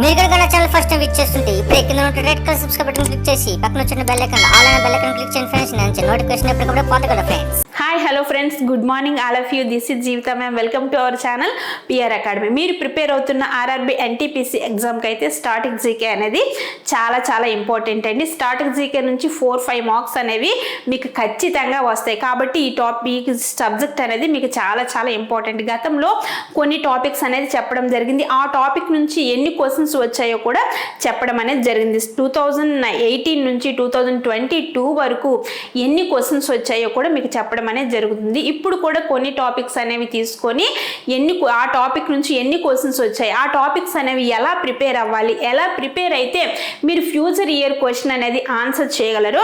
మీరు కనుక నా ఛానల్ ఫస్ట్ టైం విజిట్ చేస్తుంటే ఇప్పుడు కింద ఉన్న red colour subscribe button click చేసి పక్కన వచ్చిన బెల్ ఐకాన్ ఆల్ అనే బెల్ ఐకాన్ క్లిక్ చేయండి ఫ్రెండ్స్. నేను నోటిఫికేషన్ ఎప్పటికప్పుడు పొందగలరు friends. Hi hello friends, good morning all of you. This is Jeevitha ma'am. Welcome to our channel PR academy. మీరు prepare అవుతున్న ఆర్ఆర్బి ఎన్టీపీసీ ఎగ్జామ్కి అయితే స్టాటిక్ జీకే అనేది చాలా ఇంపార్టెంట్ అండి. స్టాటిక్ జీకే నుంచి 4-5 మార్క్స్ అనేవి మీకు ఖచ్చితంగా వస్తాయి. కాబట్టి ఈ టాపిక్ సబ్జెక్ట్ అనేది మీకు చాలా ఇంపార్టెంట్. గతంలో కొన్ని టాపిక్స్ అనేది చెప్పడం జరిగింది. ఆ టాపిక్ నుంచి ఎన్ని క్వశ్చన్స్ వచ్చాయో కూడా చెప్పడం అనేది జరిగింది. 2018 నుంచి 2022 వరకు ఎన్ని క్వశ్చన్స్ వచ్చాయో కూడా మీకు చెప్పడం అనేది జరుగుతుంది. ఇప్పుడు కూడా కొన్ని టాపిక్స్ అనేవి తీసుకొని ఆ టాపిక్ నుంచి ఎన్ని క్వశ్చన్స్ వచ్చాయి, ఆ టాపిక్స్ అనేవి ఎలా ప్రిపేర్ అవ్వాలి, ఎలా ప్రిపేర్ అయితే మీరు ఫ్యూచర్ ఇయర్ క్వశ్చన్ అనేది ఆన్సర్ చేయగలరో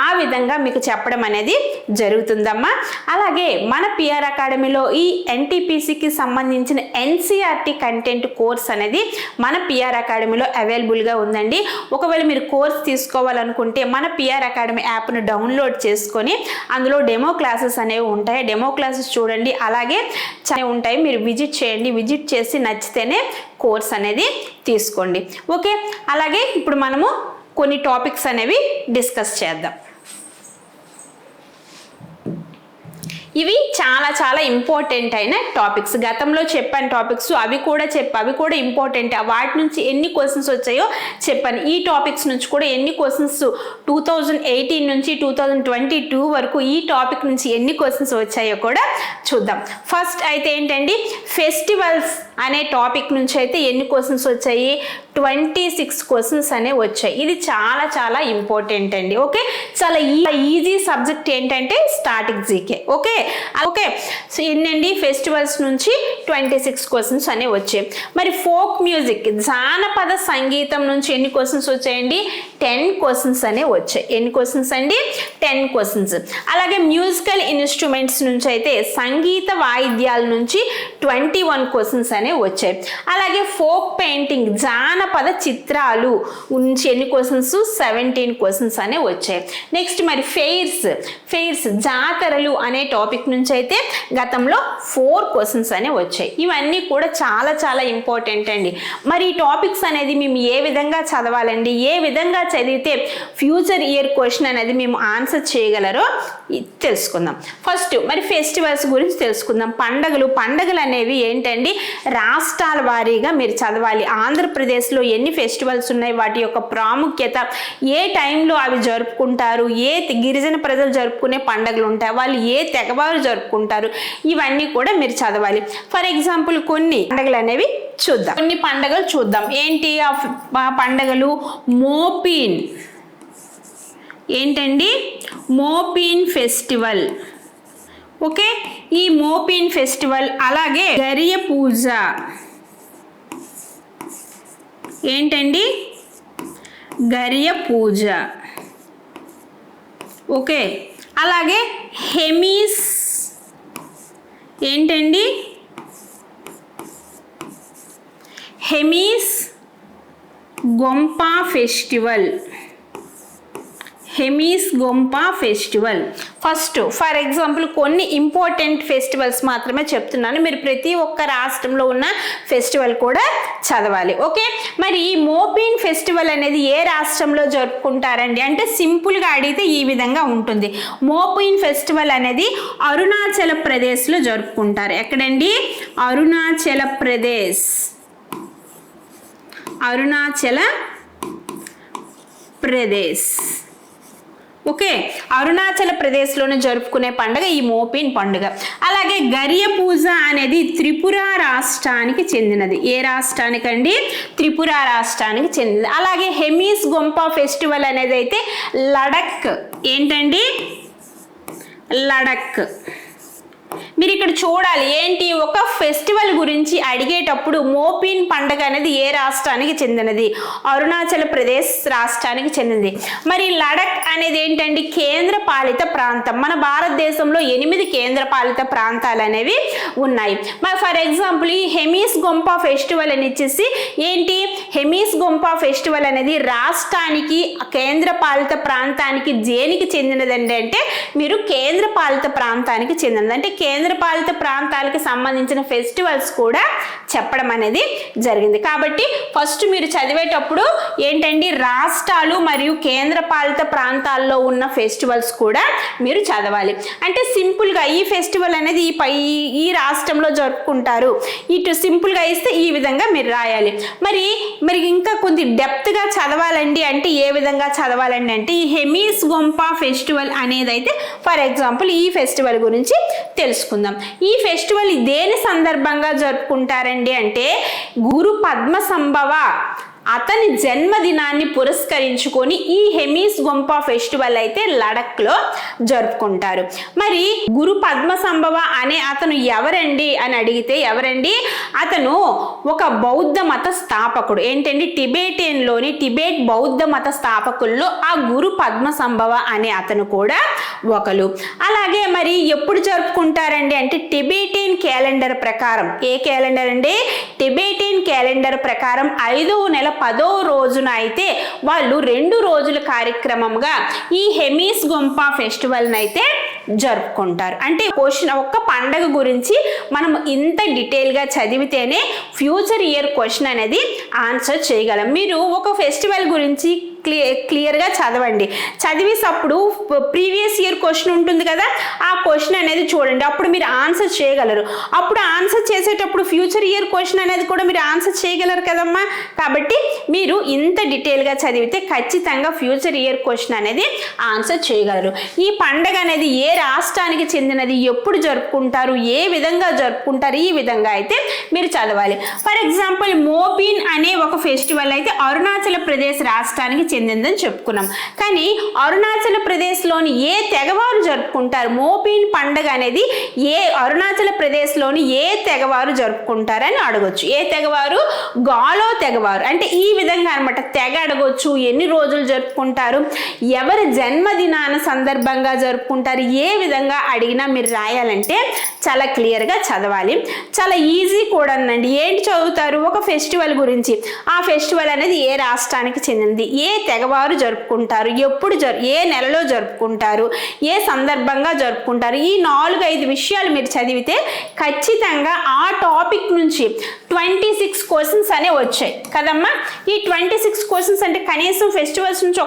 ఆ విధంగా మీకు చెప్పడం అనేది జరుగుతుందమ్మా. అలాగే మన పిఆర్ అకాడమీలో ఈ ఎన్టీపీసీకి సంబంధించిన ఎన్సీఆర్టీ కంటెంట్ కోర్స్ అనేది మన పిఆర్ అకాడమీలో అవైలబుల్గా ఉందండి. ఒకవేళ మీరు కోర్స్ తీసుకోవాలనుకుంటే మన పిఆర్ అకాడమీ యాప్ను డౌన్లోడ్ చేసుకొని అందులో డెమో క్లాసెస్ అనేవి ఉంటాయి. డెమో క్లాసెస్ చూడండి. అలాగే ఉంటాయి, మీరు విజిట్ చేయండి. విజిట్ చేసి నచ్చితేనే కోర్స్ అనేది తీసుకోండి. ఓకే, అలాగే ఇప్పుడు మనము కొన్ని టాపిక్స్ అనేవి డిస్కస్ చేద్దాం. ఇవి చాలా ఇంపార్టెంట్ అయిన టాపిక్స్. గతంలో చెప్పాను టాపిక్స్, అవి కూడా ఇంపార్టెంట్. వాటి నుంచి ఎన్ని క్వశ్చన్స్ వచ్చాయో చెప్పాను. ఈ టాపిక్స్ నుంచి కూడా ఎన్ని క్వశ్చన్స్ 2018 నుంచి 2022 వరకు ఈ టాపిక్ నుంచి ఎన్ని క్వశ్చన్స్ వచ్చాయో కూడా చూద్దాం. ఫస్ట్ అయితే ఏంటండి, ఫెస్టివల్స్ అనే టాపిక్ నుంచి అయితే ఎన్ని క్వశ్చన్స్ వచ్చాయి? 26 క్వశ్చన్స్ అనేవి వచ్చాయి. ఇది చాలా ఇంపార్టెంట్ అండి. ఓకే, చాలా ఈజీ సబ్జెక్ట్ ఏంటంటే స్టాటిక్ జీకే. ఓకే, సో ఎన్నండి ఫెస్టివల్స్ నుంచి 26 క్వశ్చన్స్ అనేవి వచ్చాయి. మరి ఫోక్ మ్యూజిక్, జానపద సంగీతం నుంచి ఎన్ని క్వశ్చన్స్ వచ్చాయండి? 10 క్వశ్చన్స్ అనేవి వచ్చాయి. ఎన్ని క్వశ్చన్స్ అండి? 10 క్వశ్చన్స్. అలాగే మ్యూజికల్ ఇన్స్ట్రుమెంట్స్ నుంచి అయితే సంగీత వాయిద్యాల నుంచి 21 క్వశ్చన్స్ అనేవి వచ్చాయి. అలాగే ఫోక్ పెయింటింగ్, జానపద చిత్రాలు నుంచి ఎన్ని క్వశ్చన్స్? 17 క్వశ్చన్స్ అనేవి వచ్చాయి. నెక్స్ట్ మరి ఫెయిర్స్ జాతరలు అనే టాపిక్ నుంచి అయితే గతంలో 4 క్వశ్చన్స్ అనేవి వచ్చాయి. ఇవన్నీ కూడా చాలా ఇంపార్టెంట్ అండి. మరి ఈ టాపిక్స్ అనేది మేము ఏ విధంగా చదవాలండి, ఏ విధంగా చదివితే ఫ్యూచర్ ఇయర్ క్వశ్చన్ అనేది మేము ఆన్సర్ చేయగలరో తెలుసుకుందాం. ఫస్ట్ మరి ఫెస్టివల్స్ గురించి తెలుసుకుందాం. పండగలు అనేవి ఏంటండి, రాష్ట్రాల వారీగా మీరు చదవాలి. ఆంధ్రప్రదేశ్లో ఎన్ని ఫెస్టివల్స్ ఉన్నాయి, వాటి యొక్క ప్రాముఖ్యత, ఏ టైంలో అవి జరుపుకుంటారు, ఏ గిరిజన ప్రజలు జరుపుకునే పండుగలు ఉంటాయి, వాళ్ళు ఏ తెగవారు జరుపుకుంటారు, ఇవన్నీ కూడా మీరు చదవాలి. ఫర్ ఎగ్జాంపుల్ కొన్ని పండుగలు అనేవి చూద్దాం. కొన్ని పండుగలు చూద్దాం. ఏంటి ఆ పండుగలు? మోపిన్. ఏంటండి? మోపిన్ ఫెస్టివల్. ఓకే, ఈ మోపిన్ ఫెస్టివల్. అలాగే గరియ పూజ. ఏంటండి? గరియ పూజ. ఓకే, అలాగే హెమీస్. ఏంటండి? Hemis Gompa festival. Hemis Gompa festival. First for example కొన్ని ఇంపార్టెంట్ ఫెస్టివల్స్ మాత్రమే చెప్తున్నాను. మీరు ప్రతి ఒక్క రాష్ట్రంలో ఉన్న ఫెస్టివల్ కూడా చదవాలి. ఓకే, మరి ఈ మోపిన్ ఫెస్టివల్ అనేది ఏ రాష్ట్రంలో జరుపుకుంటారండి అంటే సింపుల్గా అడిగితే ఈ విధంగా ఉంటుంది. మోపిన్ ఫెస్టివల్ అనేది అరుణాచల్ ప్రదేశ్లో జరుపుకుంటారు. ఎక్కడండి? అరుణాచల ప్రదేశ్. అరుణాచల ప్రదేశ్. ఓకే, అరుణాచల్ ప్రదేశ్లోనే జరుపుకునే పండుగ ఈ మోపిన్ పండుగ. అలాగే గరియ పూజ అనేది త్రిపుర రాష్ట్రానికి చెందినది. ఏ రాష్ట్రానికండి? త్రిపుర రాష్ట్రానికి చెందినది. అలాగే హెమీస్ గొంప ఫెస్టివల్ అనేది అయితే లడక్. ఏంటండి? లడక్. మీరు ఇక్కడ చూడాలి, ఏంటి ఒక ఫెస్టివల్ గురించి అడిగేటప్పుడు మోపిన్ పండుగ అనేది ఏ రాష్ట్రానికి చెందినది? అరుణాచల్ ప్రదేశ్ రాష్ట్రానికి చెందినది. మరి లడక్ అనేది ఏంటండి? కేంద్ర పాలిత ప్రాంతం. మన భారతదేశంలో 8 కేంద్ర పాలిత ప్రాంతాలు అనేవి ఉన్నాయి. మరి ఫర్ ఎగ్జాంపుల్ ఈ హెమీస్ గొంప ఫెస్టివల్ అని ఇచ్చేసి ఏంటి? హెమీస్ గొంప ఫెస్టివల్ అనేది రాష్ట్రానికి, కేంద్ర పాలిత ప్రాంతానికి దేనికి చెందినదండి అంటే మీరు కేంద్ర పాలిత ప్రాంతానికి చెందినది. అంటే కేంద్ర కేంద్రపాలిత ప్రాంతాలకి సంబంధించిన ఫెస్టివల్స్ కూడా చెప్పడం అనేది జరిగింది. కాబట్టి ఫస్ట్ మీరు చదివేటప్పుడు ఏంటండి, రాష్ట్రాలు మరియు కేంద్రపాలిత ప్రాంతాల్లో ఉన్న ఫెస్టివల్స్ కూడా మీరు చదవాలి. అంటే సింపుల్గా ఈ ఫెస్టివల్ అనేది ఈ రాష్ట్రంలో జరుపుకుంటారు, ఇటు సింపుల్గా ఇస్తే ఈ విధంగా మీరు రాయాలి. మరి ఇంకా కొద్ది డెప్త్గా చదవాలండి అంటే ఏ విధంగా చదవాలండి అంటే ఈ హెమీస్ గొంపా ఫెస్టివల్ అనేది అయితే ఫర్ ఎగ్జాంపుల్ ఈ ఫెస్టివల్ గురించి తెలుసుకుందాం. ఈ ఫెస్టివల్ దేని సందర్భంగా జరుపుకుంటారండి అంటే గురు పద్మ సంభవ అతని జన్మదినాన్ని పురస్కరించుకొని ఈ హెమీస్ గొంపా ఫెస్టివల్ అయితే లడఖ్లో జరుపుకుంటారు. మరి గురు పద్మ సంభవ అనే అతను ఎవరండి అని అడిగితే అతను ఒక బౌద్ధ మత స్థాపకుడు. ఏంటండి, టిబెట్ బౌద్ధ మత స్థాపకుల్లో ఆ గురు పద్మ సంభవ అనే అతను కూడా ఒకరు. అలాగే మరి ఎప్పుడు జరుపుకుంటారండి అంటే టిబెటియన్ క్యాలెండర్ ప్రకారం, ఏ క్యాలెండర్ అండి, టిబెటియన్ క్యాలెండర్ ప్రకారం 5వ నెల 10వ రోజున అయితే వాళ్ళు 2 రోజుల కార్యక్రమంగా ఈ హెమీస్ గొంపా ఫెస్టివల్ అయితే జరుపుకుంటారు. అంటే క్వశ్చన్ ఒక్క పండగ గురించి మనం ఇంత డీటెయిల్గా చదివితేనే ఫ్యూచర్ ఇయర్ క్వశ్చన్ అనేది ఆన్సర్ చేయగలం. మీరు ఒక ఫెస్టివల్ గురించి క్లియర్గా చదవండి. చదివేటప్పుడు ప్రీవియస్ ఇయర్ క్వశ్చన్ ఉంటుంది కదా, ఆ క్వశ్చన్ అనేది చూడండి, అప్పుడు మీరు ఆన్సర్ చేయగలరు. అప్పుడు ఆన్సర్ చేసేటప్పుడు ఫ్యూచర్ ఇయర్ క్వశ్చన్ అనేది కూడా మీరు ఆన్సర్ చేయగలరు కదమ్మా. కాబట్టి మీరు ఇంత డీటెయిల్గా చదివితే ఖచ్చితంగా ఫ్యూచర్ ఇయర్ క్వశ్చన్ అనేది ఆన్సర్ చేయగలరు. ఈ పండగ అనేది ఏ రాష్ట్రానికి చెందినది, ఎప్పుడు జరుపుకుంటారు, ఏ విధంగా జరుపుకుంటారు, ఈ విధంగా అయితే మీరు చదవాలి. ఫర్ ఎగ్జాంపుల్ మోపిన్ అనే ఒక ఫెస్టివల్ అయితే అరుణాచల్ ప్రదేశ్ రాష్ట్రానికి చెందిందని చెప్పుకున్నాం. కానీ అరుణాచల్ ప్రదేశ్లోని ఏ తెగవారు జరుపుకుంటారు, మోపిన్ పండగ అనేది అరుణాచల్ ప్రదేశ్లోని ఏ తెగవారు జరుపుకుంటారని అడగొచ్చు. ఏ తెగవారు, గాలో తెగవారు. అంటే ఈ విధంగా అనమాట తెగ అడగొచ్చు. ఎన్ని రోజులు జరుపుకుంటారు, ఎవరి జన్మదినాన సందర్భంగా జరుపుకుంటారు, ఏ విధంగా అడిగినా మీరు రాయాలంటే చాలా క్లియర్గా చదవాలి. చాలా ఈజీ కూడా అండి. ఏంటి చదువుతారు, ఒక ఫెస్టివల్ గురించి, ఆ ఫెస్టివల్ అనేది ఏ రాష్ట్రానికి చెందింది, ఏ తెగవారు జరుపుకుంటారు, ఎప్పుడు ఏ నెలలో జరుపుకుంటారు, ఏ సందర్భంగా జరుపుకుంటారు, ఈ 4-5 విషయాలు మీరు చదివితే ఖచ్చితంగా ఆ టాపిక్ నుంచి 26 క్వశ్చన్స్ అనే వచ్చాయి కదమ్మా. ఈ 26 క్వశ్చన్స్ అంటే కనీసం ఫెస్టివల్స్ నుంచి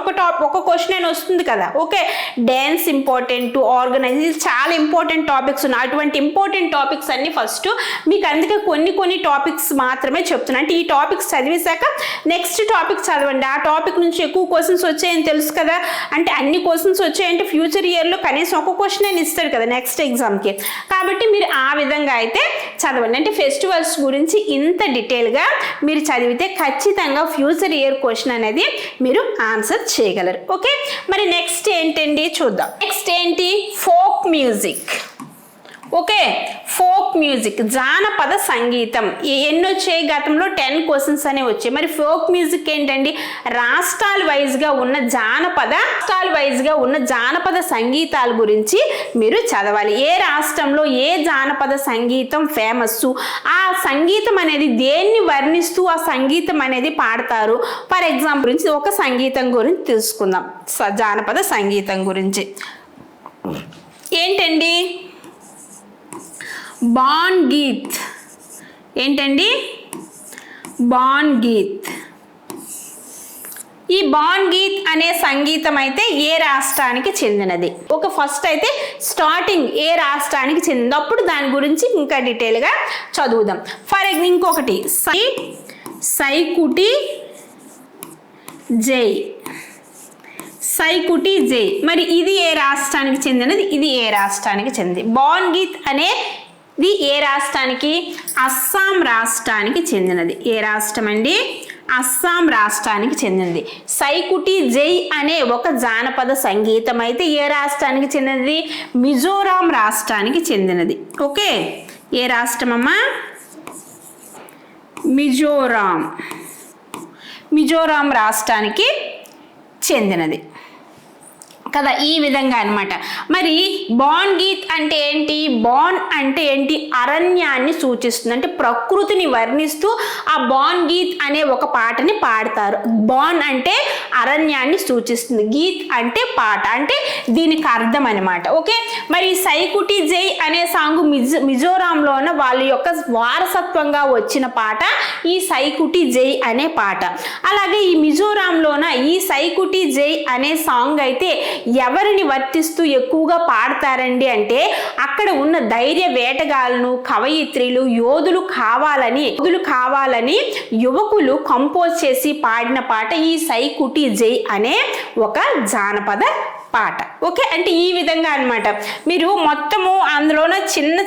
ఒక క్వశ్చన్ అయినా వస్తుంది కదా. ఓకే, డ్యాన్స్ ఇంపార్టెంట్, ఆర్గనైజ్, చాలా ఇంపార్టెంట్ టాపిక్స్ ఉన్నాయి. అటువంటి ఇంపార్టెంట్ టాపిక్స్ అన్ని ఫస్ట్ మీకు, అందుకే కొన్ని టాపిక్స్ మాత్రమే చెప్తున్నాను. అంటే ఈ టాపిక్స్ చదివేశాక నెక్స్ట్ టాపిక్ చదవండి. ఆ టాపిక్ నుంచి ఎక్కువ క్వశ్చన్స్ వచ్చాయని తెలుసు కదా. అంటే అన్ని క్వశ్చన్స్ వచ్చాయంటే ఫ్యూచర్ ఇయర్లో కనీసం ఒక క్వశ్చన్ అయినా ఇస్తాడు కదా నెక్స్ట్ ఎగ్జామ్కి. కాబట్టి మీరు ఆ విధంగా అయితే చదవండి. అంటే ఫెస్టివల్స్ గురించి ఇంత డీటెయిల్గా మీరు చదివితే ఖచ్చితంగా ఫ్యూచర్ ఇయర్ క్వశ్చన్ అనేది మీరు ఆన్సర్ చేయగలరు. ఓకే, మరి నెక్స్ట్ ఏంటండి చూద్దాం. నెక్స్ట్ ఏంటి, folk music. Okay, folk music, జానపద సంగీతం. ఎన్ని వచ్చాయి, గతంలో 10 క్వశ్చన్స్ అనే వచ్చాయి. మరి ఫోక్ మ్యూజిక్ ఏంటండి, రాష్ట్రాల వైజ్గా ఉన్న జానపద సంగీతాల గురించి మీరు చదవాలి. ఏ రాష్ట్రంలో ఏ జానపద సంగీతం ఫేమస్, ఆ సంగీతం అనేది దేన్ని వర్ణిస్తూ ఆ సంగీతం అనేది పాడతారు. ఫర్ ఎగ్జాంపుల్ గురించి ఒక సంగీతం గురించి తెలుసుకుందాం. జానపద సంగీతం గురించి ఏంటండి, బాన్ గీత్. ఏంటండి, బాన్ గీత్. ఈ బాన్ గీత్ అనే సంగీతం అయితే ఏ రాష్ట్రానికి చెందినది. ఒక ఫస్ట్ అయితే స్టార్టింగ్ ఏ రాష్ట్రానికి చెందింది, అప్పుడు దాని గురించి ఇంకా డీటెయిల్గా చదువుదాం. ఫర్ ఇంకొకటి సైకుటి జై. సైకుటి జై, మరి ఇది ఏ రాష్ట్రానికి చెందినది, ఇది ఏ రాష్ట్రానికి చెందింది. బాన్ గీత్ అనేది ఏ రాష్ట్రానికి, అస్సాం రాష్ట్రానికి చెందినది. ఏ రాష్ట్రం అండి, అస్సాం రాష్ట్రానికి చెందినది. సైకుటి జై అనే ఒక జానపద సంగీతం అయితే ఏ రాష్ట్రానికి చెందినది, మిజోరాం రాష్ట్రానికి చెందినది. ఓకే, ఏ రాష్ట్రం అమ్మా, మిజోరాం రాష్ట్రానికి చెందినది. కదా, ఈ విధంగా అన్నమాట. మరి బాన్ గీత్ అంటే ఏంటి? బాన్ అంటే ఏంటి? అరణ్యాన్ని సూచిస్తుంది, అంటే ప్రకృతిని వర్ణిస్తూ ఆ బాన్ గీత్ అనే ఒక పాటని పాడతారు. బాన్ అంటే అరణ్యాన్ని సూచిస్తుంది, గీత్ అంటే పాట, అంటే దీనికి అర్థం అనమాట. ఓకే, మరి సైకుటి జై అనే సాంగ్ మిజోరాంలోన వాళ్ళ యొక్క వారసత్వంగా వచ్చిన పాట ఈ సైకుటి జై అనే పాట. అలాగే ఈ మిజోరాంలోన ఈ సైకుటి జై అనే సాంగ్ అయితే ఎవరిని వర్తిస్తూ ఎక్కువగా పాడతారండి అంటే అక్కడ ఉన్న ధైర్య వేటగాళ్ళను, కవయిత్రులు, యోధులు కావాలని యువకులు కంపోజ్ చేసి పాడిన పాట ఈ సైకుటి జై అనే ఒక జానపద పాట. ఓకే, అంటే ఈ విధంగా అన్నమాట. మీరు మొత్తము అందులోన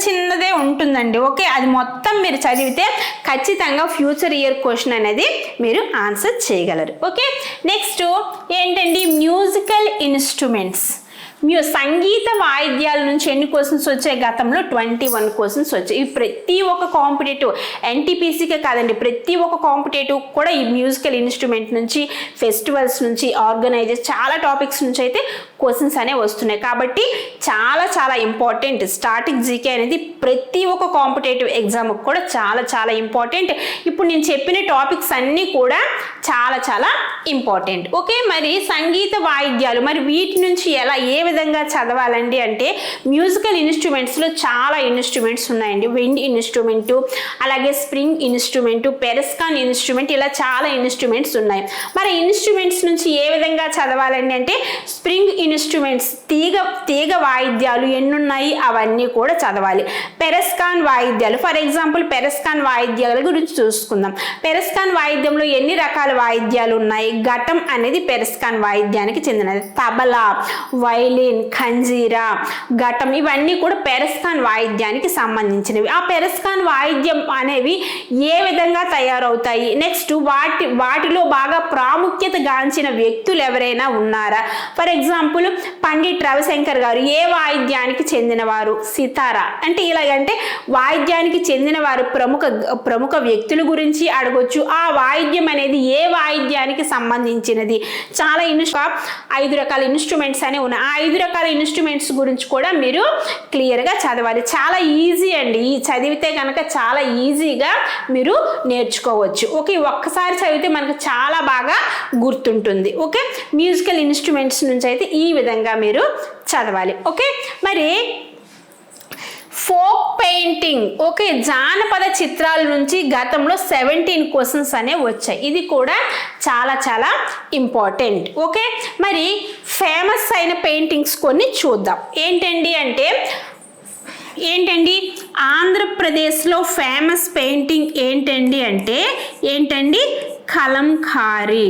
చిన్నదే ఉంటుందండి. ఓకే, అది మొత్తం మీరు చదివితే ఖచ్చితంగా ఫ్యూచర్ ఇయర్ క్వశ్చన్ అనేది మీరు ఆన్సర్ చేయగలరు. ఓకే, నెక్స్ట్ ఏంటండి? Musical instruments. సంగీత వాయిద్యాల నుంచి ఎన్ని క్వశ్చన్స్ వచ్చాయి? గతంలో 21 క్వశ్చన్స్ వచ్చాయి. ఈ ప్రతి ఒక్క కాంపిటేటివ్, ఎన్టీపీసీకే కాదండి, ప్రతి ఒక్క కాంపిటేటివ్ కూడా ఈ మ్యూజికల్ ఇన్స్ట్రుమెంట్ నుంచి, ఫెస్టివల్స్ నుంచి, ఆర్గనైజర్స్, చాలా టాపిక్స్ నుంచి అయితే క్వశ్చన్స్ అనేవి వస్తున్నాయి. కాబట్టి చాలా ఇంపార్టెంట్. స్టాటిక్ జీకే అనేది ప్రతి ఒక్క కాంపిటేటివ్ ఎగ్జామ్కి కూడా చాలా ఇంపార్టెంట్. ఇప్పుడు నేను చెప్పిన టాపిక్స్ అన్నీ కూడా చాలా ఇంపార్టెంట్. ఓకే, మరి సంగీత వాయిద్యాలు, మరి వీటి నుంచి ఏ విధంగా చదవాలండి అంటే మ్యూజికల్ ఇన్స్ట్రుమెంట్స్లో చాలా ఇన్స్ట్రుమెంట్స్ ఉన్నాయండి. విండ్ ఇన్స్ట్రుమెంటు, అలాగే స్ప్రింగ్ ఇన్స్ట్రుమెంటు, పెరస్కాన్ ఇన్స్ట్రుమెంట్, ఇలా చాలా ఇన్స్ట్రుమెంట్స్ ఉన్నాయి. మరి ఇన్స్ట్రుమెంట్స్ నుంచి ఏ విధంగా చదవాలండి అంటే స్ప్రింగ్ ఇన్స్ట్రుమెంట్స్, తీగ వాయిద్యాలు ఎన్నున్నాయి అవన్నీ కూడా చదవాలి. పెరస్కాన్ వాయిద్యాలు, ఫర్ ఎగ్జాంపుల్ పెరస్కాన్ వాయిద్యాల గురించి చూసుకుందాం. పెరస్కాన్ వాయిద్యంలో ఎన్ని రకాల వాయిద్యాలు ఉన్నాయి? ఘటం అనేది పెరస్కాన్ వాయిద్యానికి చెందినది. తబలా, వైలిన్, ఖంజీరా, ఘటం, ఇవన్నీ కూడా పెరస్కాన్ వాయిద్యానికి సంబంధించినవి. ఆ పెరస్కాన్ వాయిద్యం అనేవి ఏ విధంగా తయారవుతాయి? నెక్స్ట్ వాటిలో బాగా ప్రాముఖ్యత గాంచిన వ్యక్తులు ఎవరైనా ఉన్నారా? ఫర్ ఎగ్జాంపుల్ పండిట్ రవిశంకర్ గారు ఏ వాయిద్యానికి చెందినవారు? సితారా. అంటే ఇలాగంటే వాయిద్యానికి చెందిన వారు ప్రముఖ వ్యక్తుల గురించి అడగొచ్చు. ఆ వాయిద్యం అనేది ఏ వాయిద్యానికి సంబంధించినది? చాలా 5 రకాల ఇన్స్ట్రుమెంట్స్ అనేవి ఉన్నాయి. ఆ 5 రకాల ఇన్స్ట్రుమెంట్స్ గురించి కూడా మీరు క్లియర్గా చదవాలి. చాలా ఈజీ అండి, ఈ చదివితే కనుక చాలా ఈజీగా మీరు నేర్చుకోవచ్చు. ఓకే, ఒక్కసారి చదివితే మనకు చాలా బాగా గుర్తుంటుంది. ఓకే, మ్యూజికల్ ఇన్స్ట్రుమెంట్స్ నుంచి అయితే ఈ విధంగా మీరు చదవాలి. ఓకే, మరి ఫోక్ పెయింటింగ్. ఓకే, జానపద చిత్రాల నుంచి గతంలో 17 క్వశ్చన్స్ అనేవి వచ్చాయి. ఇది కూడా చాలా ఇంపార్టెంట్. ఓకే, మరి ఫేమస్ అయిన పెయింటింగ్స్ కొన్ని చూద్దాం. ఏంటండి ఆంధ్రప్రదేశ్లో ఫేమస్ పెయింటింగ్ ఏంటండి కలంకారీ.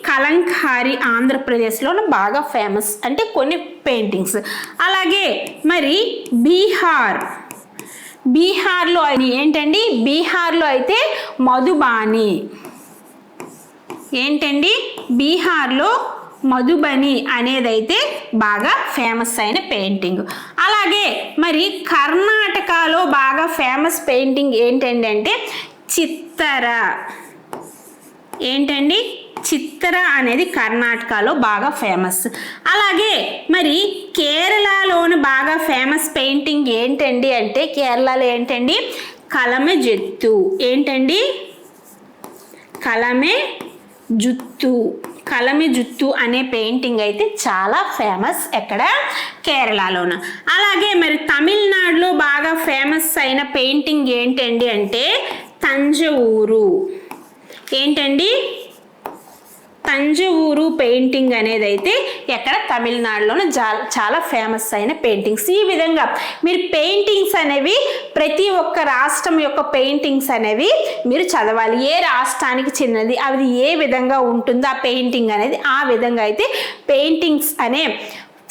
కలంకారీ ఆంధ్రప్రదేశ్లో బాగా ఫేమస్, అంటే కొన్ని పెయింటింగ్స్. అలాగే మరి బీహార్లో బీహార్లో అయితే మధుబాని. బీహార్లో మధుబని అనేదైతే బాగా ఫేమస్ అయిన పెయింటింగ్. అలాగే మరి కర్ణాటకలో బాగా ఫేమస్ పెయింటింగ్ అంటే చిత్తర. చిత్తర అనేది కర్ణాటకలో బాగా ఫేమస్. అలాగే మరి కేరళలోని బాగా ఫేమస్ పెయింటింగ్ అంటే కేరళలో కలమెజెత్తు. కలమెజుత్తు అనే పెయింటింగ్ అయితే చాలా ఫేమస్ ఎక్కడ? కేరళలోన. అలాగే మరి తమిళనాడులో బాగా ఫేమస్ అయిన పెయింటింగ్ అంటే తంజావూరు. తంజావూరు పెయింటింగ్ అనేది అయితే ఎక్కడ? తమిళనాడులోనే చాలా ఫేమస్ అయిన పెయింటింగ్స్. ఈ విధంగా మీరు పెయింటింగ్స్ అనేవి ప్రతి ఒక్క రాష్ట్రం యొక్క పెయింటింగ్స్ అనేవి మీరు చదవాలి. ఏ రాష్ట్రానికి చెందినది, అది ఏ విధంగా ఉంటుందో ఆ పెయింటింగ్ అనేది, ఆ విధంగా అయితే పెయింటింగ్స్ అనే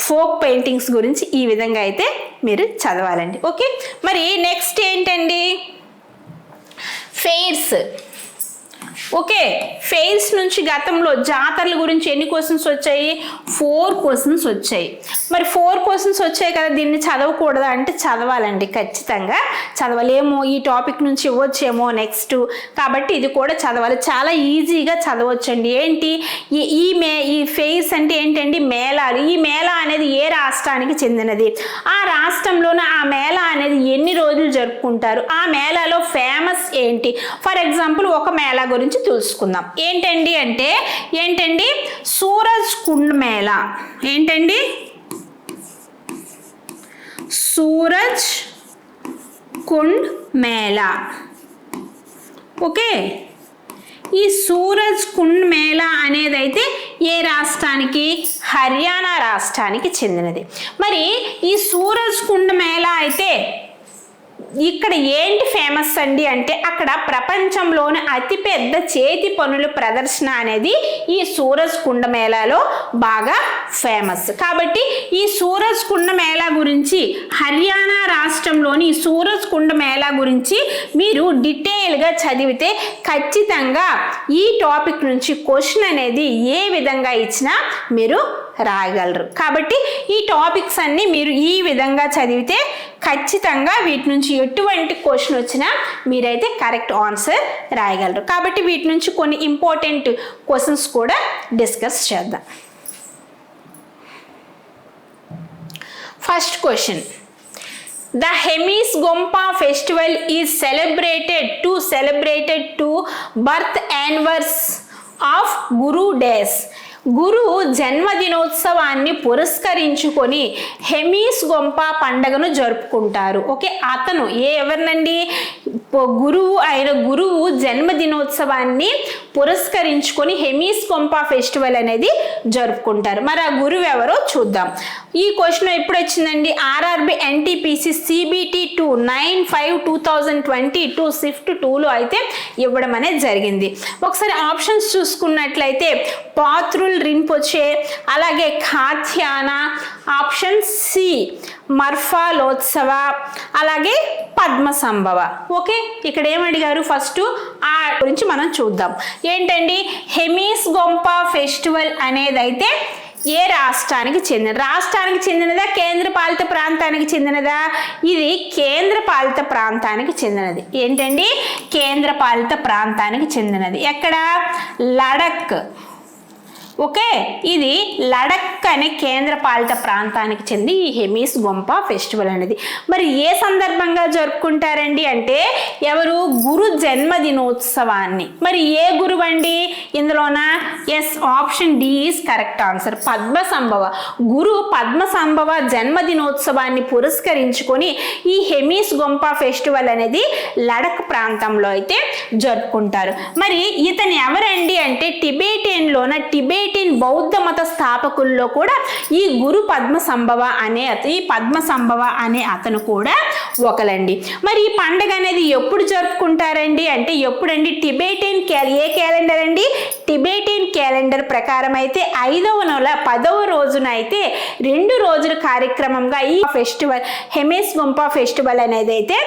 ఫోక్ పెయింటింగ్స్ గురించి ఈ విధంగా అయితే మీరు చదవాలండి. ఓకే, మరి నెక్స్ట్ ఫెయిర్స్. ఓకే, ఫెయిల్స్ నుంచి గతంలో జాతరల గురించి ఎన్ని క్వశ్చన్స్ వచ్చాయి? 4 క్వశ్చన్స్ వచ్చాయి. మరి 4 క్వశ్చన్స్ వచ్చాయి కదా, దీన్ని చదవకూడదా అంటే చదవాలండి, ఖచ్చితంగా చదవలేమో, ఈ టాపిక్ నుంచి ఇవ్వచ్చేమో నెక్స్ట్, కాబట్టి ఇది కూడా చదవాలి. చాలా ఈజీగా చదవచ్చండి. ఏంటి ఈ ఫెయిల్స్ అంటే ఏంటండి? మేళాలు. ఈ మేళా అనేది ఏ రాష్ట్రానికి చెందినది? ఆ రాష్ట్రంలోన ఆ మేళా అనేది ఎన్ని రోజులు జరుపుకుంటారు? ఆ మేళాలో ఫేమస్ ఏంటి? ఫర్ ఎగ్జాంపుల్ ఒక మేళా గురించి తెలుసుకుందాం. ఏంటండి సూరజ్ కుండ్ మేళా. ఏంటండి? సూరజ్ కుండ్ మేళా. ఓకే, ఈ సూరజ్ కుండ్ మేళా అనేది అయితే ఏ రాష్ట్రానికి? హర్యానా రాష్ట్రానికి చెందినది. మరి ఈ సూరజ్ కుండ్ మేళా అయితే ఇక్కడ ఏంటి ఫేమస్ అండి అంటే, అక్కడ ప్రపంచంలోని అతిపెద్ద చేతి పనుల ప్రదర్శన అనేది ఈ సూరజ్ కుండ మేళాలో బాగా ఫేమస్. కాబట్టి ఈ సూరజ్ కుండ మేళా గురించి, హర్యానా రాష్ట్రంలోని ఈ సూరజ్ కుండ మేళా గురించి మీరు డీటెయిల్గా చదివితే ఖచ్చితంగా ఈ టాపిక్ నుంచి క్వశ్చన్ అనేది ఏ విధంగా ఇచ్చినా మీరు రాయగలరు. కాబట్టి ఈ టాపిక్స్ అన్ని మీరు ఈ విధంగా చదివితే ఖచ్చితంగా వీటి నుంచి ఎటువంటి క్వశ్చన్ వచ్చినా మీరైతే కరెక్ట్ ఆన్సర్ రాయగలరు. కాబట్టి వీటి నుంచి కొన్ని ఇంపార్టెంట్ క్వశ్చన్స్ కూడా డిస్కస్ చేద్దాం. First question, the Hemis Gompa festival is celebrated to birth anniversary of Guru days. గురు జన్మదినోత్సవాన్ని పురస్కరించుకొని హెమీస్ గొంప పండగను జరుపుకుంటారు. ఓకే, అతను ఎవరినండి? గురువు జన్మదినోత్సవాన్ని పురస్కరించుకొని హెమీస్ గొంప ఫెస్టివల్ అనేది జరుపుకుంటారు. మరి ఆ గురువు ఎవరో చూద్దాం. ఈ క్వశ్చన్ ఎప్పుడు వచ్చిందండి? ఆర్ఆర్బి ఎన్టీపీసీ CBT 2/9/5/2022 షిఫ్ట్ 2లో అయితే ఇవ్వడం అనేది జరిగింది. ఒకసారి ఆప్షన్స్ చూసుకున్నట్లయితే పాత్రుల్ రింపోచే, అలాగే ఖాత్యానా, ఆప్షన్ సి మర్ఫాలోత్సవ, అలాగే పద్మసంభవ. ఓకే, ఇక్కడ ఏమడిగారు? ఫస్ట్ ఆ గురించి మనం చూద్దాం. ఏంటండి? హెమీస్ గొంప ఫెస్టివల్ అనేది అయితే ఏ రాష్ట్రానికి చెందినది? రాష్ట్రానికి చెందినదా, కేంద్ర పాలిత ప్రాంతానికి చెందినదా? ఇది కేంద్ర పాలిత ప్రాంతానికి చెందినది. ఏంటండి? కేంద్ర పాలిత ప్రాంతానికి చెందినది. ఎక్కడ? లడక్. ఓకే, ఇది లడక్ అనే కేంద్ర పాలిత ప్రాంతానికి చెంది ఈ హెమీస్ గొంప ఫెస్టివల్ అనేది మరి ఏ సందర్భంగా జరుపుకుంటారండి అంటే, ఎవరు? గురు జన్మదినోత్సవాన్ని. మరి ఏ గురువు అండి ఇందులోన? Yes, option D is correct answer, Padmasambhava. Guru Padmasambhava జన్మదినోత్సవాన్ని పురస్కరించుకొని ఈ హెమీస్ గొంప ఫెస్టివల్ అనేది లడక్ ప్రాంతంలో అయితే జరుపుకుంటారు. మరి ఇతను ఎవరండి అంటే, టిబెటియన్ బౌద్ధ మత స్థాపకుల్లో కూడా ఈ గురు పద్మసంభవ అనే అతను కూడా ఒకలండి. మరి ఈ పండుగ అనేది ఎప్పుడు జరుపుకుంటారండి అంటే, ఎప్పుడండి? టిబెటియన్ ఏ క్యాలెండర్ అండి? టిబెటియన్ క్యాలెండర్ ప్రకారం అయితే 5వ నెల 10వ రోజున అయితే 2 రోజుల కార్యక్రమంగా ఈ ఫెస్టివల్ హెమీస్ గొంప ఫెస్టివల్ అనేది అయితే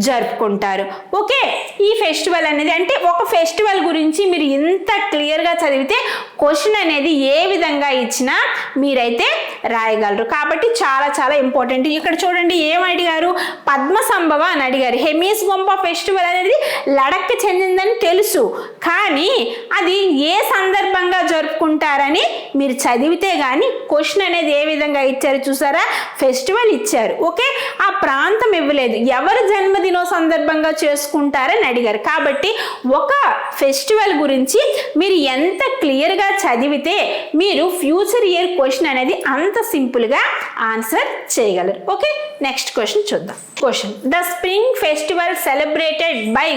జరుపుకుంటారు. ఓకే, ఈ ఫెస్టివల్ అనేది అంటే ఒక ఫెస్టివల్ గురించి మీరు ఇంత క్లియర్గా చదివితే క్వశ్చన్ అనేది ఏ విధంగా ఇచ్చినా మీరైతే రాయగలరు. కాబట్టి చాలా చాలా ఇంపార్టెంట్. ఇక్కడ చూడండి ఏం అడిగారు? పద్మసంభవ అని అడిగారు. హెమీస్ గొంప ఫెస్టివల్ అనేది లడక్కి చెందిందని తెలుసు, కానీ అది ఏ సందర్భంగా జరుపుకుంటారని మీరు చదివితే కానీ క్వశ్చన్ అనేది ఏ విధంగా ఇచ్చారు చూసారా? ఫెస్టివల్ ఇచ్చారు. ఓకే, ఆ ప్రాంతం ఇవ్వలేదు, ఎవరు జన్మదినో సందర్భంగా చేసుకుంటారని అడిగారు. కాబట్టి ఒక ఫెస్టివల్ గురించి మీరు ఎంత క్లియర్గా చదివితే మీరు ఫ్యూచర్ ఇయర్ క్వశ్చన్ అనేది అంత సింపుల్గా ఆన్సర్ చేయగలరు. ఓకే, నెక్స్ట్ క్వశ్చన్ చూద్దాం. Question, the spring festival celebrated by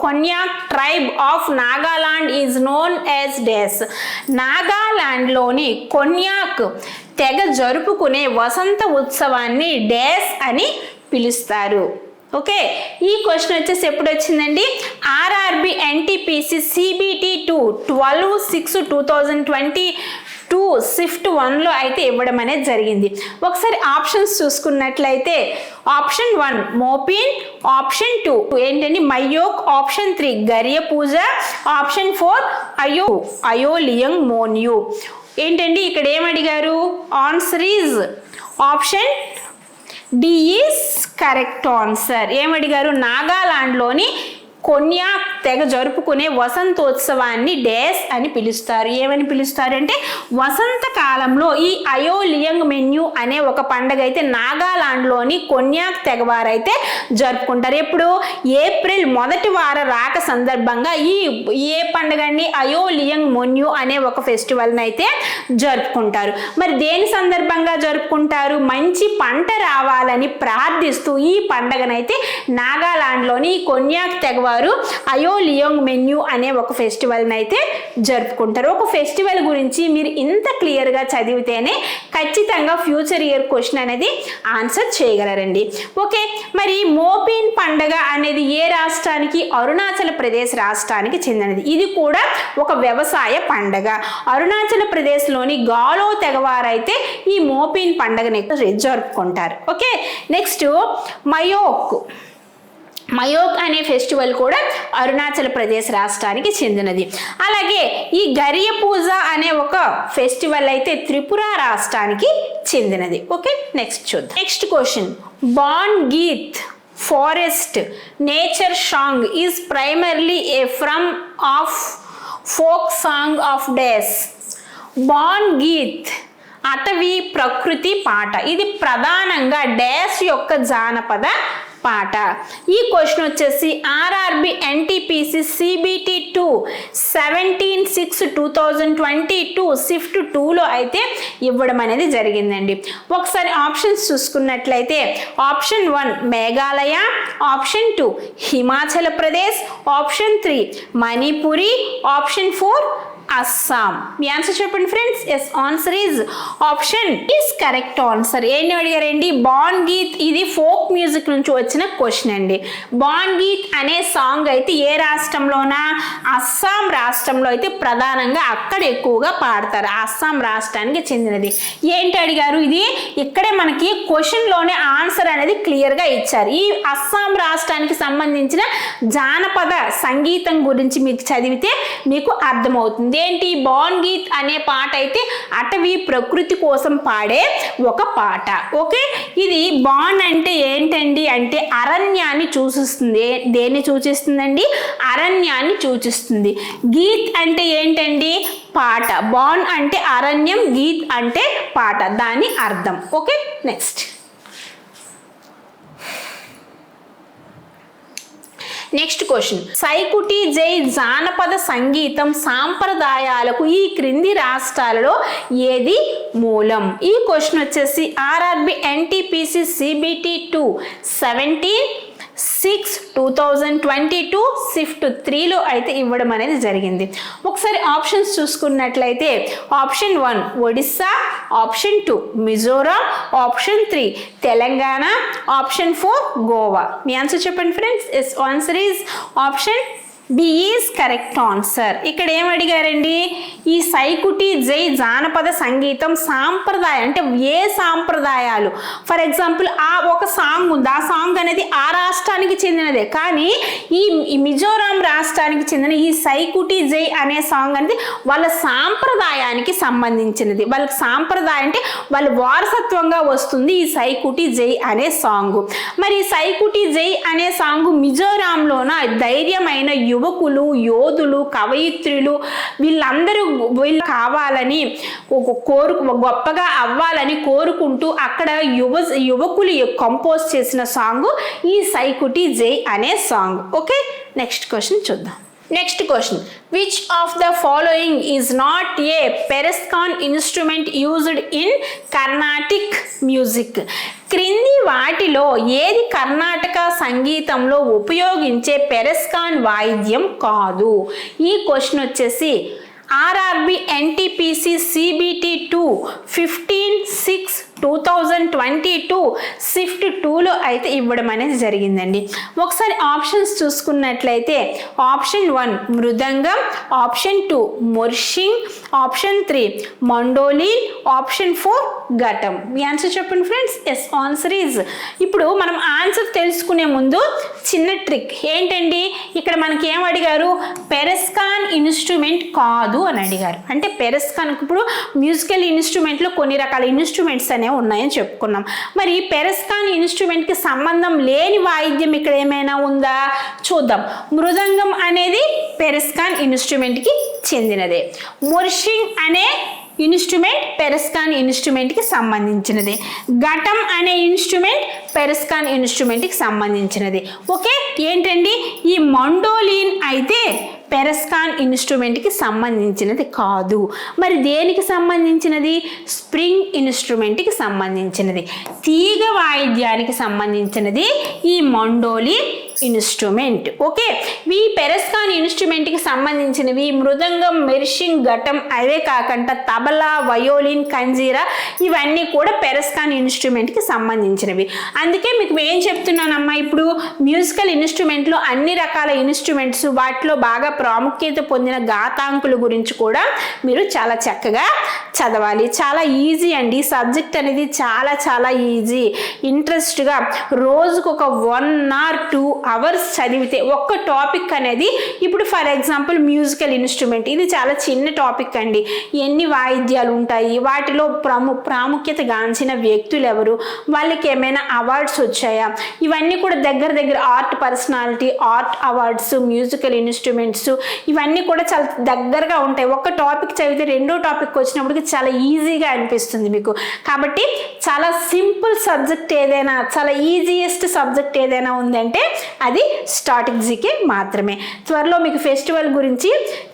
Konyak tribe of Nagaland is known as days. నాగాలాండ్లోని కొన్యాక్ తెగ జరుపుకునే వసంత ఉత్సవాన్ని డేస్ అని పిలుస్తారు. ఓకే, ఈ క్వశ్చన్ వచ్చేసి ఎప్పుడు వచ్చిందండి? ఆర్ఆర్బి ఎన్టీపీసీ CBT 2 12/6/2022 2 షిఫ్ట్ 1లో అయితే ఇవ్వడం అనేది జరిగింది. ఒకసారి ఆప్షన్స్ చూసుకున్నట్లయితే ఆప్షన్ 1 మోపిన్, ఆప్షన్ 2 ఏంటండి మయోక్, ఆప్షన్ 3 గరియ పూజ, ఆప్షన్ 4 అయోలియంగ్ మోన్యు. ఏంటండి ఇక్కడ ఏమడిగారు? Answer is option D is correct answer. ఏమడిగారు? నాగాలాండ్లోని కొన్యాక్ తెగ జరుపుకునే వసంతోత్సవాన్ని డేస్ అని పిలుస్తారు. ఏమని పిలుస్తారు అంటే వసంత కాలంలో ఈ అయోలియంగ్ మెన్యూ అనే ఒక పండుగ అయితే నాగాలాండ్లోని కొన్యాక్ తెగవారైతే జరుపుకుంటారు. ఎప్పుడు? ఏప్రిల్ మొదటి వార రాక సందర్భంగా ఏ పండుగ అండి? అయోలియంగ్ మెన్యూ అనే ఒక ఫెస్టివల్ని అయితే జరుపుకుంటారు. మరి దేని సందర్భంగా జరుపుకుంటారు? మంచి పంట రావాలని ప్రార్థిస్తూ ఈ పండుగనైతే నాగాలాండ్లోని కొన్యాక్ తెగవారు అయోలియోంగ్ మెన్యూ అనే ఒక ఫెస్టివల్ని అయితే జరుపుకుంటారు. ఒక ఫెస్టివల్ గురించి మీరు ఇంత క్లియర్గా చదివితేనే ఖచ్చితంగా ఫ్యూచర్ ఇయర్ క్వశ్చన్ అనేది ఆన్సర్ చేయగలరండి. ఓకే, మరి మోపిన్ పండగ అనేది ఏ రాష్ట్రానికి? అరుణాచల్ ప్రదేశ్ రాష్ట్రానికి చెందినది. ఇది కూడా ఒక వ్యవసాయ పండగ. అరుణాచల్ ప్రదేశ్లోని గాలో తెగవారైతే ఈ మోపిన్ పండగని జరుపుకుంటారు. ఓకే, నెక్స్ట్ మయోక్ అనే ఫెస్టివల్ కూడా అరుణాచల్ ప్రదేశ్ రాష్ట్రానికి చెందినది. అలాగే ఈ గరియ పూజ అనే ఒక ఫెస్టివల్ అయితే త్రిపుర రాష్ట్రానికి చెందినది. ఓకే, నెక్స్ట్ చూద్దాం. Next question, Ban Geet forest nature song is primarily a from of folk song of days. Ban Geet అటవీ ప్రకృతి పాట. ఇది ప్రధానంగా డేస్ యొక్క జానపద పాట. ఈ క్వశ్చన్ వచ్చేసి ఆర్ఆర్బి ఎన్టీపీసీ సిబిటి 2 17/6/2022 షిఫ్ట్ 2లో అయితే ఇవ్వడం అనేది జరిగిందండి. ఒకసారి ఆప్షన్స్ చూసుకున్నట్లయితే option 1 Meghalaya, option 2 Himachal Pradesh, option 3 Manipuri, option 4 Assam. మీ ఆన్సర్ చెప్పండి friends. Yes, answer is option is correct answer. ఏంటి అడిగారండి? బాన్ గీత్ ఇది ఫోక్ మ్యూజిక్ నుంచి వచ్చిన క్వశ్చన్ అండి. బాన్ గీత్ అనే సాంగ్ అయితే ఏ రాష్ట్రంలోనా? అస్సాం రాష్ట్రంలో అయితే ప్రధానంగా అక్కడ ఎక్కువగా పాడతారు. అస్సాం రాష్ట్రానికి చెందినది. ఏంటి అడిగారు? ఇది ఇక్కడే మనకి క్వశ్చన్లోనే ఆన్సర్ అనేది క్లియర్గా ఇచ్చారు. ఈ అస్సాం రాష్ట్రానికి సంబంధించిన జానపద సంగీతం గురించి మీకు చదివితే మీకు అర్థమవుతుంది. ఏంటి? బాన్ గీత్ అనే పాట అయితే అటవీ ప్రకృతి కోసం పాడే ఒక పాట. ఓకే, ఇది బాన్ అంటే ఏంటండి అంటే అరణ్యాన్ని సూచిస్తుంది. దేన్ని సూచిస్తుందండి? అరణ్యాన్ని సూచిస్తుంది. గీత్ అంటే ఏంటండి? పాట. బాన్ అంటే అరణ్యం, గీత్ అంటే పాట, దాని అర్థం. ఓకే, నెక్స్ట్ క్వశ్చన్, సైకుటి జై జానపద సంగీతం సాంప్రదాయాలకు ఈ క్రింది రాష్ట్రాలలో ఏది మూలం? ఈ క్వశ్చన్ వచ్చేసి ఆర్ఆర్బి ఎన్టీపీసీ సిబిటి 2 17/6/2022 షిఫ్ట్ 3లో అయితే ఇవ్వడం అనేది జరిగింది. ఒకసారి ఆప్షన్స్ చూసుకున్నట్లయితే option 1 Odisha, option 2 Mizoram, option 3 Telangana, option 4 Goa. మీ ఆన్సర్ చెప్పండి friends. Yes, answer is option B is correct answer. ఇక్కడ ఏమడిగారండి? ఈ సైకుటి జై జానపద సంగీతం సాంప్రదాయం అంటే ఏ సాంప్రదాయాలు? ఫర్ ఎగ్జాంపుల్ ఆ ఒక సాంగ్ ఉంది, ఆ సాంగ్ అనేది ఆ రాష్ట్రానికి చెందినదే, కానీ ఈ మిజోరాం రాష్ట్రానికి చెందిన ఈ సైకుటి జై అనే సాంగ్ అనేది వాళ్ళ సాంప్రదాయానికి సంబంధించినది. వాళ్ళకి సాంప్రదాయం అంటే వాళ్ళ వారసత్వంగా వస్తుంది ఈ సైకుటి జై అనే సాంగ్. మరి సైకుటి జై అనే సాంగ్ మిజోరాంలోన ధైర్యమైన యువకులు, యోధులు, కవయిత్రులు వీళ్ళు కావాలని గొప్పగా అవ్వాలని కోరుకుంటూ అక్కడ యువకులు కంపోజ్ చేసిన సాంగ్ ఈ సైకుటి జై అనే సాంగ్. ఓకే, నెక్స్ట్ క్వశ్చన్ చూద్దాం. Next question, which of the following is not a percussion instrument used in Carnatic music? క్రింది వాటిలో ఏది కర్ణాటక సంగీతంలో ఉపయోగించే పెరెస్కాన్ వాయిద్యం కాదు? ఈ క్వశ్చన్ వచ్చేసి ఆర్ఆర్బి ఎన్టీపీసీ సిబిటి 2 15/6 2022 షిఫ్ట్ 2లో అయితే ఇవ్వడం అనేది జరిగిందండి. ఒకసారి ఆప్షన్స్ చూసుకున్నట్లయితే option 1 mridangam, option 2 morsing, option 3 mandolin, option 4 ghatam. మీ ఆన్సర్ చెప్పండి ఫ్రెండ్స్. Yes, answer is. ఇప్పుడు మనం ఆన్సర్ తెలుసుకునే ముందు చిన్న ట్రిక్ ఏంటండి, ఇక్కడ మనకి ఏం అడిగారు, పెరెస్కాన్ ఇన్స్ట్రుమెంట్ కాదు అని అడిగారు. అంటే పెరెస్కాన్ ఇప్పుడు మ్యూజికల్ ఇన్స్ట్రుమెంట్లో కొన్ని రకాల ఇన్స్ట్రుమెంట్స్ అనేవి ఉన్నాయని చెప్పుకున్నాం. మరి పెరెస్కాన్ ఇన్స్ట్రుమెంట్కి సంబంధం లేని వాయిద్యం ఇక్కడ ఏమైనా ఉందా చూద్దాం. మృదంగం అనేది పెరెస్కాన్ ఇన్స్ట్రుమెంట్కి చెందినదే. మొర్షింగ్ అనే ఇన్స్ట్రుమెంట్ పెరెస్కాన్ ఇన్స్ట్రుమెంట్కి సంబంధించినది. ఘటం అనే ఇన్స్ట్రుమెంట్ పెరెస్కాన్ ఇన్స్ట్రుమెంట్కి సంబంధించినది. ఓకే, ఏంటండి ఈ మండోలిన్ అయితే పెరెస్కాన్ ఇన్స్ట్రుమెంట్కి సంబంధించినది కాదు. మరి దేనికి సంబంధించినది, స్ప్రింగ్ ఇన్స్ట్రుమెంట్కి సంబంధించినది, తీగ వాయిద్యానికి సంబంధించినది ఈ మండోలిన్ ఇన్స్ట్రుమెంట్. ఓకే, ఈ పెరెస్కాన్ ఇన్స్ట్రుమెంట్కి సంబంధించినవి మృదంగం, మెర్షింగ్, ఘటం, అవే కాకుండా తబలా, వయోలిన్, కంజీరా ఇవన్నీ కూడా పెరెస్కాన్ ఇన్స్ట్రుమెంట్కి సంబంధించినవి. అందుకే మీకు ఏం చెప్తున్నానమ్మా, ఇప్పుడు మ్యూజికల్ ఇన్స్ట్రుమెంట్లో అన్ని రకాల ఇన్స్ట్రుమెంట్స్ వాటిలో బాగా ప్రాముఖ్యత పొందిన ఘాతాంకుల గురించి కూడా మీరు చాలా చక్కగా చదవాలి. చాలా ఈజీ అండి సబ్జెక్ట్ అనేది, చాలా చాలా ఈజీ. ఇంట్రెస్ట్గా రోజుకు ఒక 1 or 2 hours చదివితే ఒక్క టాపిక్ అనేది, ఇప్పుడు ఫర్ ఎగ్జాంపుల్ మ్యూజికల్ ఇన్స్ట్రుమెంట్ ఇది చాలా చిన్న టాపిక్ అండి. ఎన్ని వాయిద్యాలు ఉంటాయి, వాటిలో ప్రాముఖ్యత గాంచిన వ్యక్తులు ఎవరు, వాళ్ళకి ఏమైనా అవార్డ్స్ వచ్చాయా, ఇవన్నీ కూడా దగ్గర దగ్గర art personality, art awards, musical instruments ఇవన్నీ కూడా చాలా దగ్గరగా ఉంటాయి. ఒక టాపిక్ చదివితే రెండో టాపిక్ వచ్చినప్పటికి చాలా ఈజీగా అనిపిస్తుంది మీకు. కాబట్టి చాలా సింపుల్ సబ్జెక్ట్ ఏదైనా, చాలా ఈజియెస్ట్ సబ్జెక్ట్ ఏదైనా ఉందంటే అది స్టాటిక్ జీకే మాత్రమే. త్వరలో మీకు ఫెస్టివల్ గురించి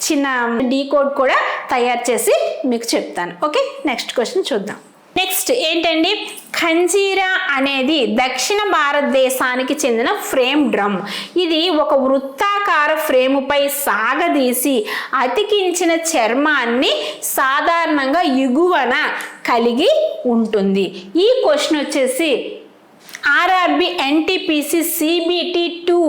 చిన్న డీకోడ్ కూడా తయారు చేసి మీకు చెప్తాను. ఓకే, నెక్స్ట్ క్వశ్చన్ చూద్దాం. నెక్స్ట్ ఏంటండి, ఖంజీరా అనేది దక్షిణ భారతదేశానికి చెందిన ఫ్రేమ్ డ్రమ్. ఇది ఒక వృత్తాకార ఫ్రేముపై సాగదీసి అతికించిన చర్మాన్ని సాధారణంగా ఎగువన కలిగి ఉంటుంది. ఈ క్వశ్చన్ వచ్చేసి ఆర్ఆర్బి ఎన్టీపీసీ సిబిటి 2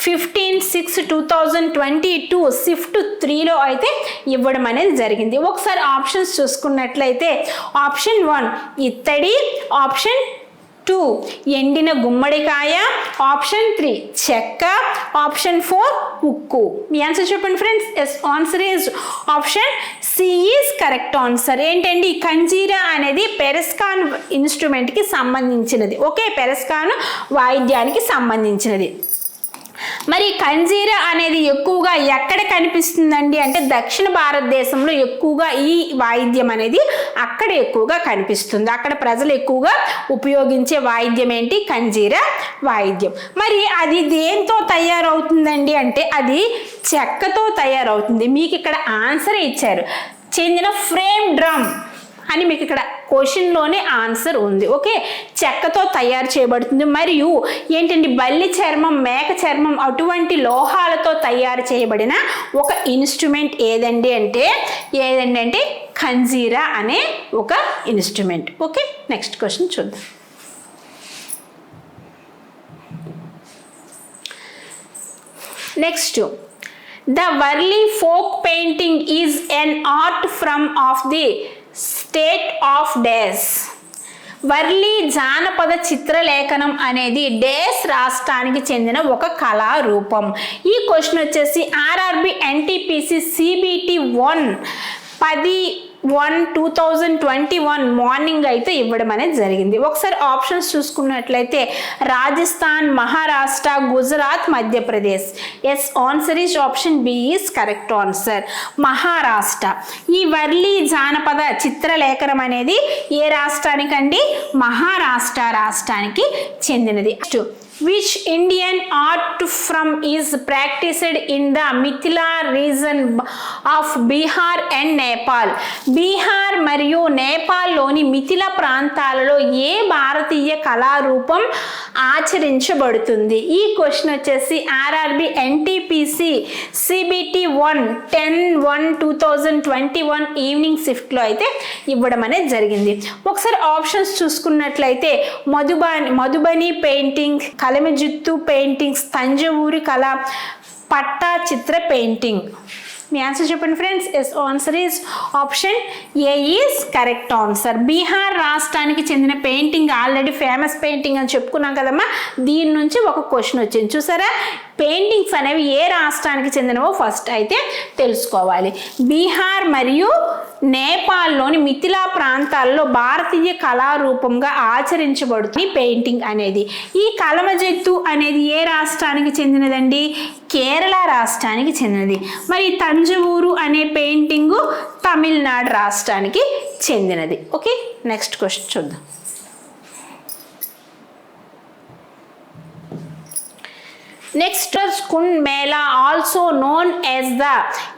15/6/2022 షిఫ్ట్ 3లో అయితే ఇవ్వడం అనేది జరిగింది. ఒకసారి ఆప్షన్స్ చూసుకున్నట్లయితే ఆప్షన్ 1 ఇత్తడి, ఆప్షన్ 2 ఎండిన గుమ్మడికాయ, ఆప్షన్ 3 చెక్క, ఆప్షన్ 4 ఉక్కు. మీ ఆన్సర్ చెప్పండి friends. Yes, answer is option C is correct answer. ఏంటండి, ఖంజీరా అనేది పెరెస్కాన్ ఇన్స్ట్రుమెంట్కి సంబంధించినది. ఓకే, పెరెస్కాన్ వాయిద్యానికి సంబంధించినది. మరి ఖంజీరా అనేది ఎక్కువగా ఎక్కడ కనిపిస్తుందండి అంటే దక్షిణ భారతదేశంలో ఎక్కువగా ఈ వాయిద్యం అనేది అక్కడ ఎక్కువగా కనిపిస్తుంది. అక్కడ ప్రజలు ఎక్కువగా ఉపయోగించే వాయిద్యం ఏంటి, ఖంజీరా వాయిద్యం. మరి అది దేంతో తయారవుతుందండి అంటే అది చెక్కతో తయారవుతుంది. మీకు ఇక్కడ ఆన్సర్ ఇచ్చారు, చెందిన ఫ్రేమ్ డ్రమ్ అని మీకు ఇక్కడ క్వశ్చన్లోనే ఆన్సర్ ఉంది. ఓకే, చెక్కతో తయారు చేయబడుతుంది. మరియు ఏంటంటే బల్లి చర్మం, మేక చర్మం అటువంటి లోహాలతో తయారు చేయబడిన ఒక ఇన్స్ట్రుమెంట్ ఏదండి అంటే ఖంజీరా అనే ఒక ఇన్స్ట్రుమెంట్. ఓకే, నెక్స్ట్ క్వశ్చన్ చూద్దాం. Next, the Varli folk painting is an art form of the state of Des. Warli జానపద చిత్రలేఖనం అనేది డేస్ రాష్ట్రానికి చెందిన ఒక కళారూపం. ఈ క్వశ్చన్ వచ్చేసి ఆర్ఆర్బి ఎన్టీపీసీ సిబిటి 10/1/2021 మార్నింగ్ అయితే ఇవ్వడం అనేది జరిగింది. ఒకసారి ఆప్షన్స్ చూసుకున్నట్లయితే Rajasthan, Maharashtra, Gujarat, Madhya Pradesh. Yes, answer is option B is correct answer, Maharashtra. ఈ వర్లీ జానపద చిత్రలేఖనం అనేది ఏ రాష్ట్రానికండి, మహారాష్ట్ర రాష్ట్రానికి చెందినది. which Indian art form is practiced in the Mithila region of Bihar and Nepal? Bihar మరియు నేపాల్లోని మిథిల ప్రాంతాలలో ఏ భారతీయ కళారూపం ఆచరించబడుతుంది? ఈ క్వశ్చన్ వచ్చేసి ఆర్ఆర్బి ఎన్టీపీసీ సిబిటి 10/1/2021 ఈవినింగ్ షిఫ్ట్లో అయితే ఇవ్వడం అనేది జరిగింది. ఒకసారి ఆప్షన్స్ చూసుకున్నట్లయితే మధుబని పెయింటింగ్, కలిమిజిత్తు పెయింటింగ్స్, తంజావూరి కళ, పట్టా చిత్ర పెయింటింగ్. మీ ఆన్సర్ చెప్పండి friends. Yes, answer is option A is correct answer. Bihar రాష్ట్రానికి చెందిన పెయింటింగ్, ఆల్రెడీ ఫేమస్ పెయింటింగ్ అని చెప్పుకున్నాం కదమ్మా, దీని నుంచి ఒక క్వశ్చన్ వచ్చింది. చూసారా, పెయింటింగ్స్ అనేవి ఏ రాష్ట్రానికి చెందినవో ఫస్ట్ అయితే తెలుసుకోవాలి. బీహార్ మరియు నేపాల్లోని మిథిలా ప్రాంతాల్లో భారతీయ కళారూపంగా ఆచరించబడుతుంది పెయింటింగ్ అనేది. ఈ కలమజెత్తు అనేది ఏ రాష్ట్రానికి చెందినదండి? కేరళ రాష్ట్రానికి చెందినది. మరి తంజావూరు అనే పెయింటింగు తమిళనాడు రాష్ట్రానికి చెందినది. ఓకే, నెక్స్ట్ క్వశ్చన్ చూద్దాం. Next was Kund Mela, also known as the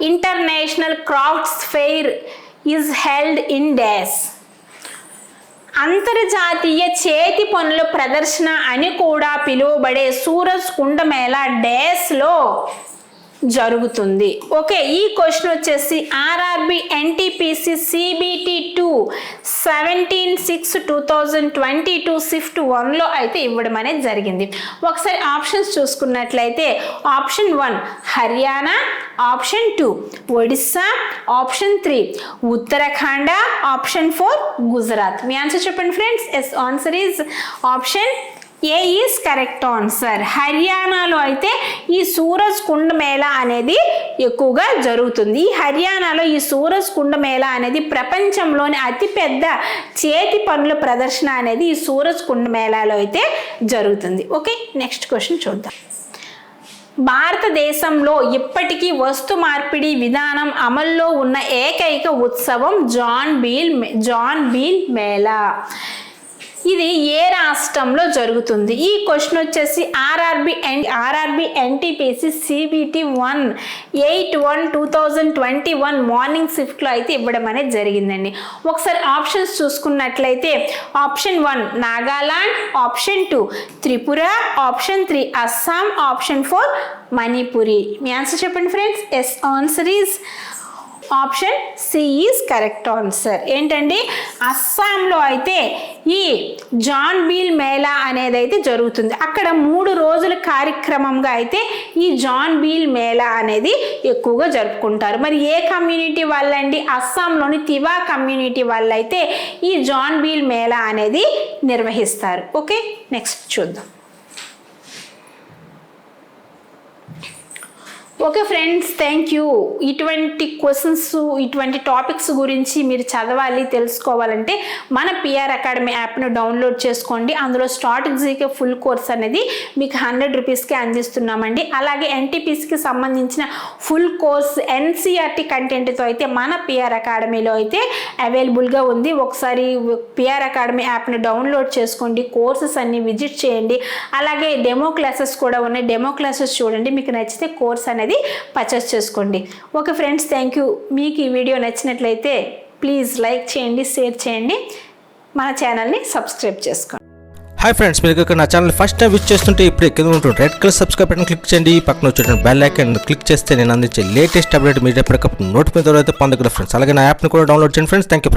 International Crafts Fair, is held in dash. అంతర్జాతీయ చేతి పనుల ప్రదర్శన అని కూడా పిలువబడే సూరజ్ కుండ మేళా డాష్లో జరుగుతుంది. ఓకే, ఈ క్వశ్చన్ వచ్చేసి ఆర్ఆర్బి ఎన్టీపీసీ సిబిటి 17/6/2022 షిఫ్ట్ 1లో అయితే ఇవ్వడం అనేది జరిగింది. ఒకసారి ఆప్షన్స్ చూసుకున్నట్లయితే option 1 Haryana, option 2 Odisha, option 3 Uttarakhand, option 4 Gujarat. మీ ఆన్సర్ చెప్పండి friends. Yes, answer is option A is correct answer. హర్యానాలో అయితే ఈ సూరజ్ కుండ మేళా అనేది ఎక్కువగా జరుగుతుంది. ఈ హర్యానాలో ఈ సూరజ్ కుండ మేళా అనేది ప్రపంచంలోని అతిపెద్ద చేతి పనుల ప్రదర్శన అనేది ఈ సూరజ్ కుండ మేళాలో అయితే జరుగుతుంది. ఓకే, నెక్స్ట్ క్వశ్చన్ చూద్దాం. భారతదేశంలో ఇప్పటికీ వస్తు మార్పిడి విధానం అమల్లో ఉన్న ఏకైక ఉత్సవం జాన్ బీల్ మేళా. ఇది ఏ రాష్ట్రంలో జరుగుతుంది? ఈ క్వశ్చన్ వచ్చేసి ఆర్ఆర్బి ఎన్టీపీసీ సిబిటి 1/8/2021 మార్నింగ్ షిఫ్ట్లో అయితే ఇవ్వడం అనేది జరిగిందండి. ఒకసారి ఆప్షన్స్ చూసుకున్నట్లయితే option 1 Nagaland, option 2 Tripura, option 3 Assam, option 4 Manipuri. మీ ఆన్సర్ చెప్పండి friends. Yes, answer is option C is correct answer. ఏంటండి, అస్సాంలో అయితే ఈ జాన్ బీల్ మేళా అనేది అయితే జరుగుతుంది. అక్కడ 3 రోజుల కార్యక్రమంగా అయితే ఈ జాన్ బీల్ మేళా అనేది ఎక్కువగా జరుపుకుంటారు. మరి ఏ కమ్యూనిటీ వాళ్ళండి? అస్సాంలోని తివా కమ్యూనిటీ వాళ్ళైతే ఈ జాన్ బీల్ మేళా అనేది నిర్వహిస్తారు. ఓకే, నెక్స్ట్ చూద్దాం. Okay friends, thank you. ఇటువంటి క్వశ్చన్స్, ఇటువంటి టాపిక్స్ గురించి మీరు చదవాలి, తెలుసుకోవాలంటే మన పిఆర్ అకాడమీ యాప్ను డౌన్లోడ్ చేసుకోండి. అందులో స్టార్టింగ్ జీకే ఫుల్ కోర్స్ అనేది మీకు 100 రూపీస్కి అందిస్తున్నామండి. అలాగే ఎన్టీపీసీకి సంబంధించిన ఫుల్ కోర్స్ ఎన్సీఆర్టీ కంటెంట్తో అయితే మన పిఆర్ అకాడమీలో అయితే అవైలబుల్గా ఉంది. ఒకసారి పిఆర్ అకాడమీ యాప్ను డౌన్లోడ్ చేసుకోండి, కోర్సెస్ అన్ని విజిట్ చేయండి. అలాగే డెమో క్లాసెస్ కూడా ఉన్నాయి, డెమో క్లాసెస్ చూడండి. మీకు నచ్చితే కోర్స్ అనేది పర్చేస్ చేసుకోండి. Okay friends, thank you. మీకు ఈ వీడియో నచ్చినట్లయితే ప్లీజ్ లైక్ చేయండి, షేర్ చేయండి, మన ఛానల్ని సబ్స్క్రైబ్ చేసుకోండి. హాయ్ ఫ్రెండ్స్, మీరు ఇక్కడ నా ఛానల్ ఫస్ట్ టైం విజిట్ చేస్తుంటే ఇప్పుడు కింద ఉంటుంది red colour subscribe button click చేయండి. పక్కన వచ్చేటువంటి బెల్ ఐకాన్ క్లిక్ చేస్తే నేను అందించే లేటెస్ట్ అప్డేట్ మీరు ఎప్పటికప్పుడు నోటిఫికేషన్ అయితే పొందగలరు ఫ్రెండ్స్. అలాగే నా యాప్ని కూడా డౌన్లోడ్ చేయండి ఫ్రెండ్స్. Thank you.